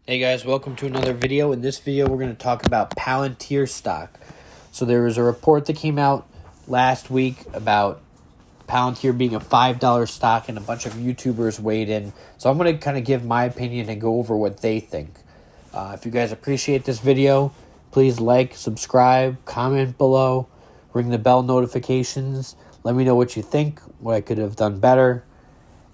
Hey guys, welcome to another video. In this video, we're going to talk about Palantir stock. So there was a report that came out last week about Palantir being a $5 stock, and a bunch of YouTubers weighed in. So I'm going to kind of give my opinion and go over what they think. If you guys appreciate this video, please like, subscribe, comment below, ring the bell notifications. Let me know what you think, what I could have done better,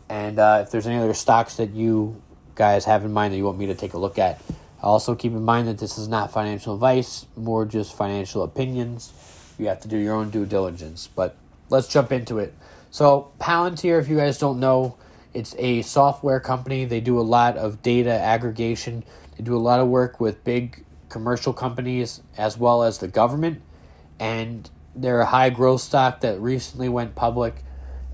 and if there's any other stocks that you guys have in mind that you want me to take a look at. Also keep in mind that this is not financial advice, more just financial opinions. You have to do your own due diligence, but let's jump into it. So Palantir, if you guys don't know, it's a software company. They do a lot of data aggregation. They do a lot of work with big commercial companies as well as the government, and they're a high growth stock that recently went public,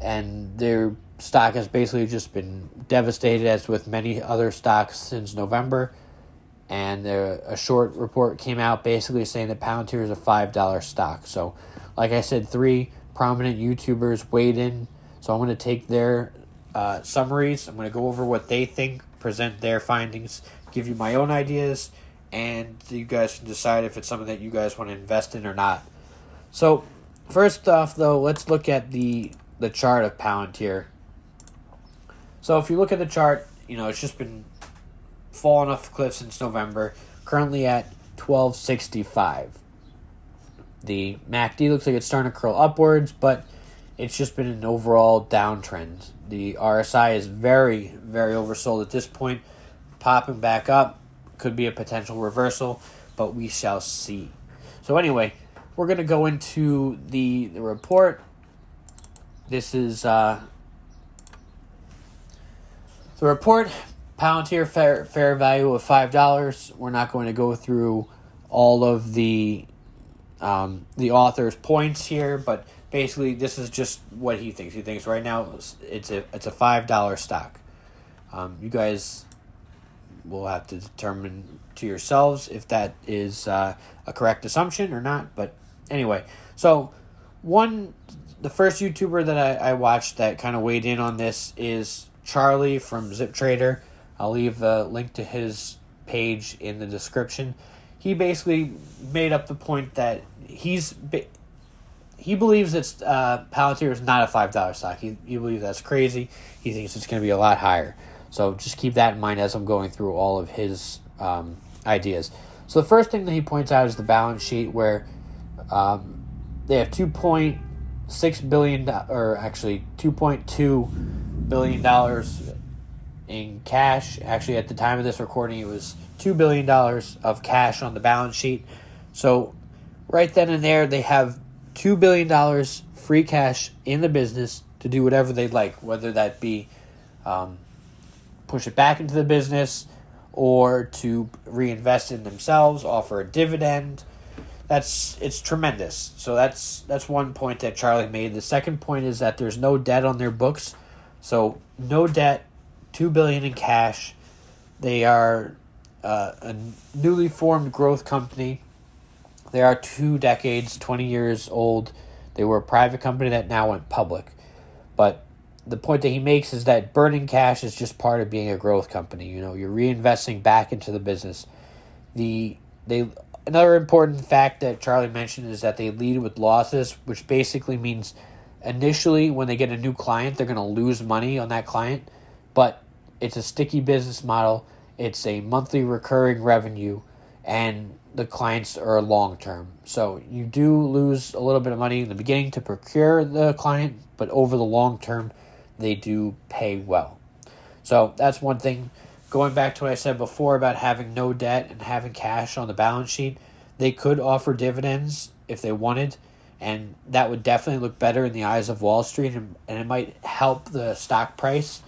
and their stock has basically just been devastated, as with many other stocks, since November. And a short report came out basically saying that Palantir is a $5 stock. So, like I said, 3 prominent YouTubers weighed in. So I'm going to take their summaries. I'm going to go over what they think, present their findings, give you my own ideas, and you guys can decide if it's something that you guys want to invest in or not. So, first off, though, let's look at the chart of Palantir. So if you look at the chart, it's just been falling off the cliff since November, currently at 1265. The MACD looks like it's starting to curl upwards, but it's just been an overall downtrend. The RSI is very, very oversold at this point, popping back up. Could be a potential reversal, but we shall see. So anyway, we're going to go into the report. This is the report. Palantir fair value of $5. We're not going to go through all of the author's points here, but basically this is just what he thinks. He thinks right now it's a $5 stock. You guys will have to determine to yourselves if that is a correct assumption or not. But anyway, so the first YouTuber that I watched that kind of weighed in on this is Charlie from Zip Trader. I'll leave the link to his page in the description. He basically made up the point that he believes that Palantir is not a $5 stock. He believes that's crazy. He thinks it's going to be a lot higher. So just keep that in mind as I'm going through all of his ideas. So the first thing that he points out is the balance sheet, where they have $2.6 billion, or actually $2.2 billion in cash. Actually, at the time of this recording, it was $2 billion of cash on the balance sheet. So right then and there, they have $2 billion free cash in the business to do whatever they'd like, whether that be push it back into the business or to reinvest in themselves, offer a dividend. It's tremendous. So that's one point that Charlie made. The second point is that there's no debt on their books. So no debt, $2 billion in cash. They are a newly formed growth company. They are 2 decades, 20 years old. They were a private company that now went public. But the point that he makes is that burning cash is just part of being a growth company. You're reinvesting back into the business. Another important fact that Charlie mentioned is that they lead with losses, which basically means initially when they get a new client, they're going to lose money on that client, but it's a sticky business model. It's a monthly recurring revenue, and the clients are long-term. So you do lose a little bit of money in the beginning to procure the client, but over the long term, they do pay well. So that's one thing. Going back to what I said before about having no debt and having cash on the balance sheet, they could offer dividends if they wanted, and that would definitely look better in the eyes of Wall Street, and it might help the stock price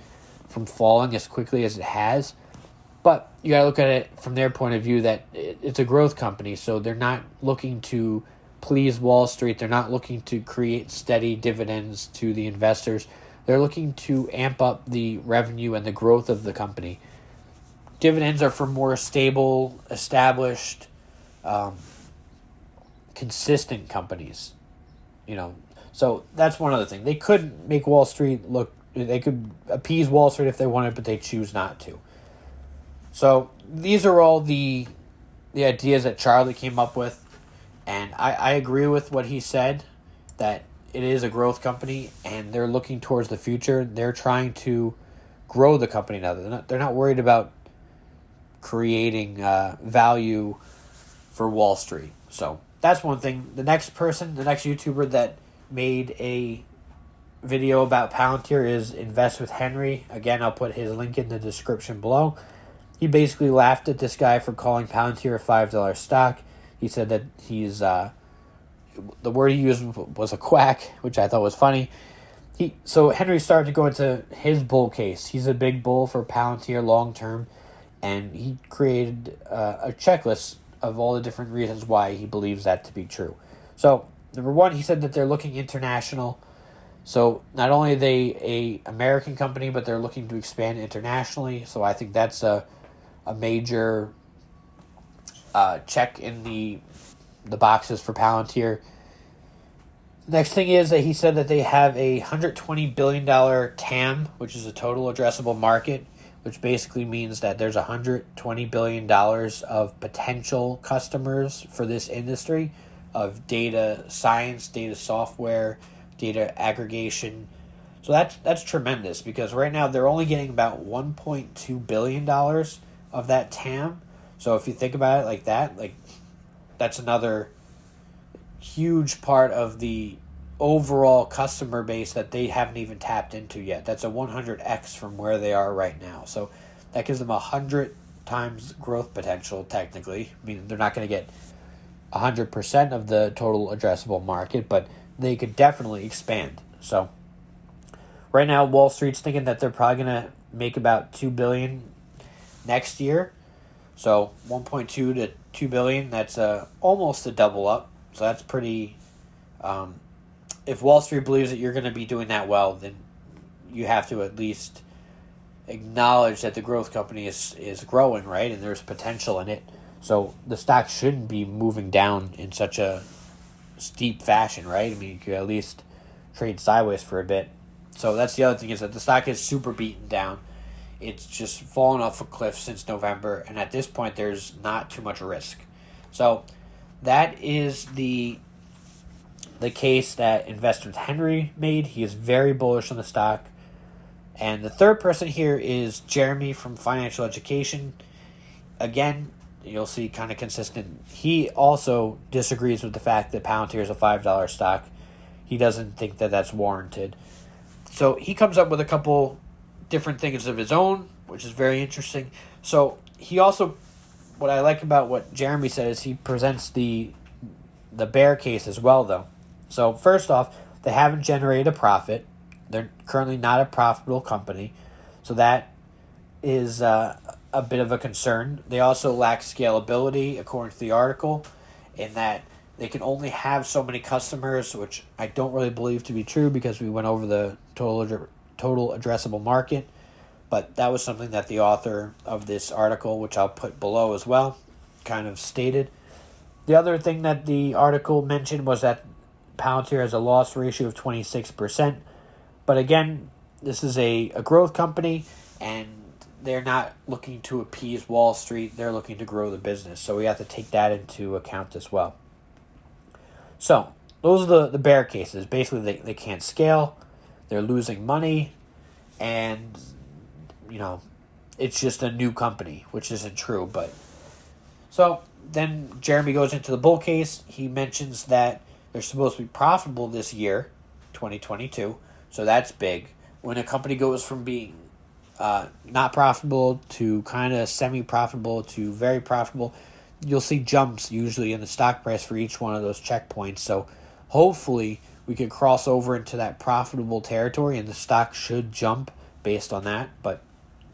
from falling as quickly as it has. But you got to look at it from their point of view that it's a growth company, so they're not looking to please Wall Street. They're not looking to create steady dividends to the investors. They're looking to amp up the revenue and the growth of the company. Dividends are for more stable, established, consistent companies. So that's one other thing. They could make Wall Street look, they could appease Wall Street if they wanted, but they choose not to. So these are all the ideas that Charlie came up with, and I agree with what he said, that it is a growth company and they're looking towards the future. They're trying to grow the company now. They're not worried about creating value for Wall Street. So that's one thing. The next YouTuber that made a video about Palantir is Invest with Henry. Again, I'll put his link in the description below. He basically laughed at this guy for calling Palantir a $5 stock. He said that he's the word he used was a quack, which I thought was funny. So Henry started to go into his bull case. He's a big bull for Palantir long term, and he created a checklist of all the different reasons why he believes that to be true. So number one, he said that they're looking international. So not only are they a American company, but they're looking to expand internationally. So I think that's a major check in the boxes for Palantir. Next thing is that he said that they have a $120 billion TAM, which is a total addressable market, which basically means that there's $120 billion of potential customers for this industry of data science, data software, data aggregation. So that's tremendous, because right now they're only getting about $1.2 billion of that TAM. So if you think about it like that, that's another huge part of the overall customer base that they haven't even tapped into yet. That's a 100x from where they are right now. So that gives them 100 times growth potential, technically. I mean, they're not going to get 100% of the total addressable market, but they could definitely expand. So right now, Wall Street's thinking that they're probably going to make about $2 billion next year. So 1.2 to 2 billion, that's almost a double up. So that's pretty. If Wall Street believes that you're going to be doing that well, then you have to at least acknowledge that the growth company is growing, right? And there's potential in it. So the stock shouldn't be moving down in such a steep fashion, right? I mean, you could at least trade sideways for a bit. So that's the other thing, is that the stock is super beaten down. It's just fallen off a cliff since November, and at this point, there's not too much risk. So that is the case that Invest with Henry made. He is very bullish on the stock. And the third person here is Jeremy from Financial Education. Again, you'll see kind of consistent. He also disagrees with the fact that Palantir is a $5 stock. He doesn't think that that's warranted. So he comes up with a couple different things of his own, which is very interesting. So he also, what I like about what Jeremy said is he presents the bear case as well, though. So first off, they haven't generated a profit. They're currently not a profitable company. So that is a bit of a concern. They also lack scalability, according to the article, in that they can only have so many customers, which I don't really believe to be true, because we went over the total addressable market. But that was something that the author of this article, which I'll put below as well, kind of stated. The other thing that the article mentioned was that Palantir has a loss ratio of 26%. But again, this is a growth company, and they're not looking to appease Wall Street. They're looking to grow the business. So we have to take that into account as well. So those are the bear cases. Basically, they can't scale. They're losing money. And, it's just a new company, which isn't true. But so then Jeremy goes into the bull case. He mentions that they're supposed to be profitable this year, 2022. So that's big. When a company goes from being not profitable to kind of semi-profitable to very profitable, you'll see jumps usually in the stock price for each one of those checkpoints. So hopefully we can cross over into that profitable territory, and the stock should jump based on that, but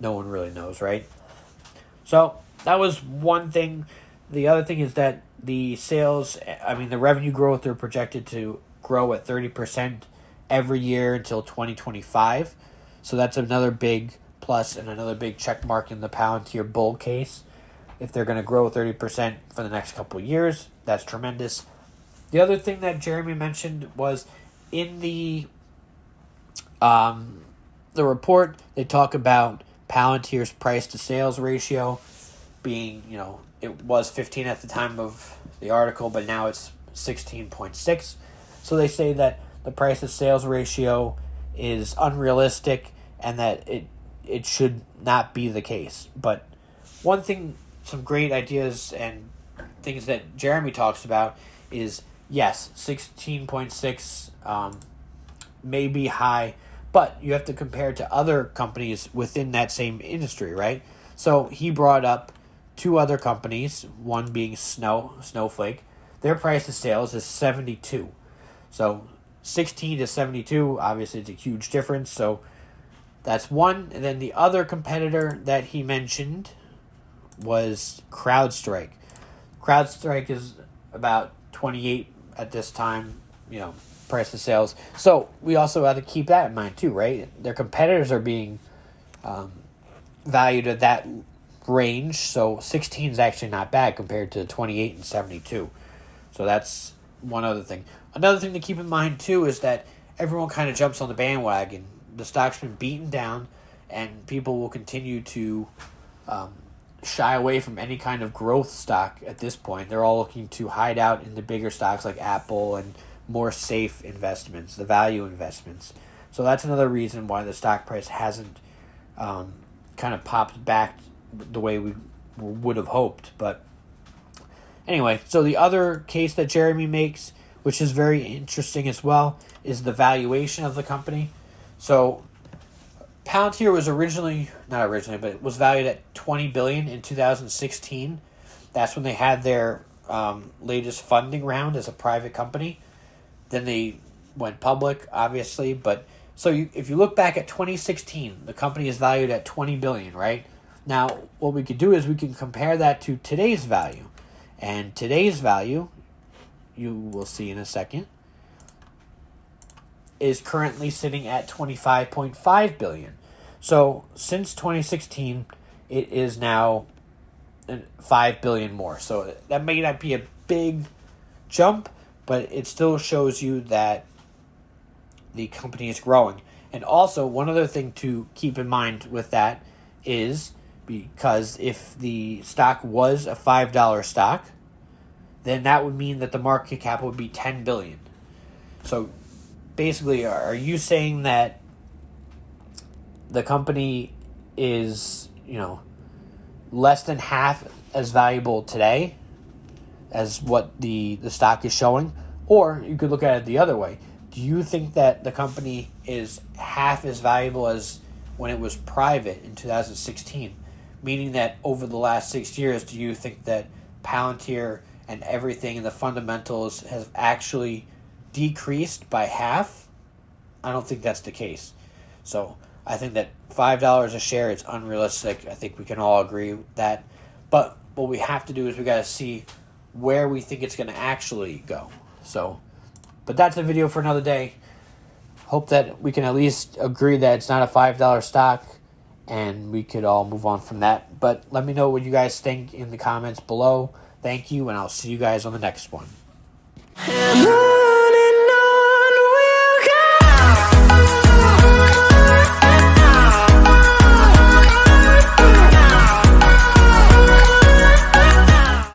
no one really knows, right? So that was one thing. The other thing is that the revenue growth, they're projected to grow at 30% every year until 2025. So that's another big plus and another big check mark in the Palantir bull case. If they're going to grow 30% for the next couple of years, that's tremendous. The other thing that Jeremy mentioned was in the report, they talk about Palantir's price to sales ratio. being, it was 15 at the time of the article, but now it's 16.6. So they say that the price to sales ratio is unrealistic and that it should not be the case. But one thing, some great ideas and things that Jeremy talks about is, yes, 16.6 may be high, but you have to compare it to other companies within that same industry, right? So he brought up two other companies, one being Snowflake. Their price to sales is 72. So 16 to 72, obviously it's a huge difference. So that's one. And then the other competitor that he mentioned was CrowdStrike. CrowdStrike is about 28 at this time, price to sales. So we also have to keep that in mind too, right? Their competitors are being valued at that range. So 16 is actually not bad compared to 28 and 72. So that's one other thing. Another thing to keep in mind too is that everyone kind of jumps on the bandwagon. The stock's been beaten down, and people will continue to shy away from any kind of growth stock at this point. They're all looking to hide out in the bigger stocks like Apple and more safe investments, the value investments. So that's another reason why the stock price hasn't kind of popped back the way we would have hoped. But anyway, so the other case that Jeremy makes, which is very interesting as well, is the valuation of the company. So Palantir was but it was valued at $20 billion in 2016. That's when they had their latest funding round as a private company. Then they went public, obviously. But so if you look back at 2016, the company is valued at $20 billion, right? Now, what we could do is we can compare that to today's value. And today's value, you will see in a second, is currently sitting at $25.5 billion. So since 2016, it is now $5 billion more. So that may not be a big jump, but it still shows you that the company is growing. And also, one other thing to keep in mind with that is, because if the stock was a $5 stock, then that would mean that the market cap would be $10 billion. So basically, are you saying that the company is, less than half as valuable today as what the stock is showing? Or you could look at it the other way. Do you think that the company is half as valuable as when it was private in 2016? Meaning that over the last 6 years, do you think that Palantir and everything in the fundamentals has actually decreased by half? I don't think that's the case. So I think that $5 a share is unrealistic. I think we can all agree with that. But what we have to do is we got to see where we think it's going to actually go. So, but that's a video for another day. Hope that we can at least agree that it's not a $5 stock, and we could all move on from that. But let me know what you guys think in the comments below. Thank you, and I'll see you guys on the next one.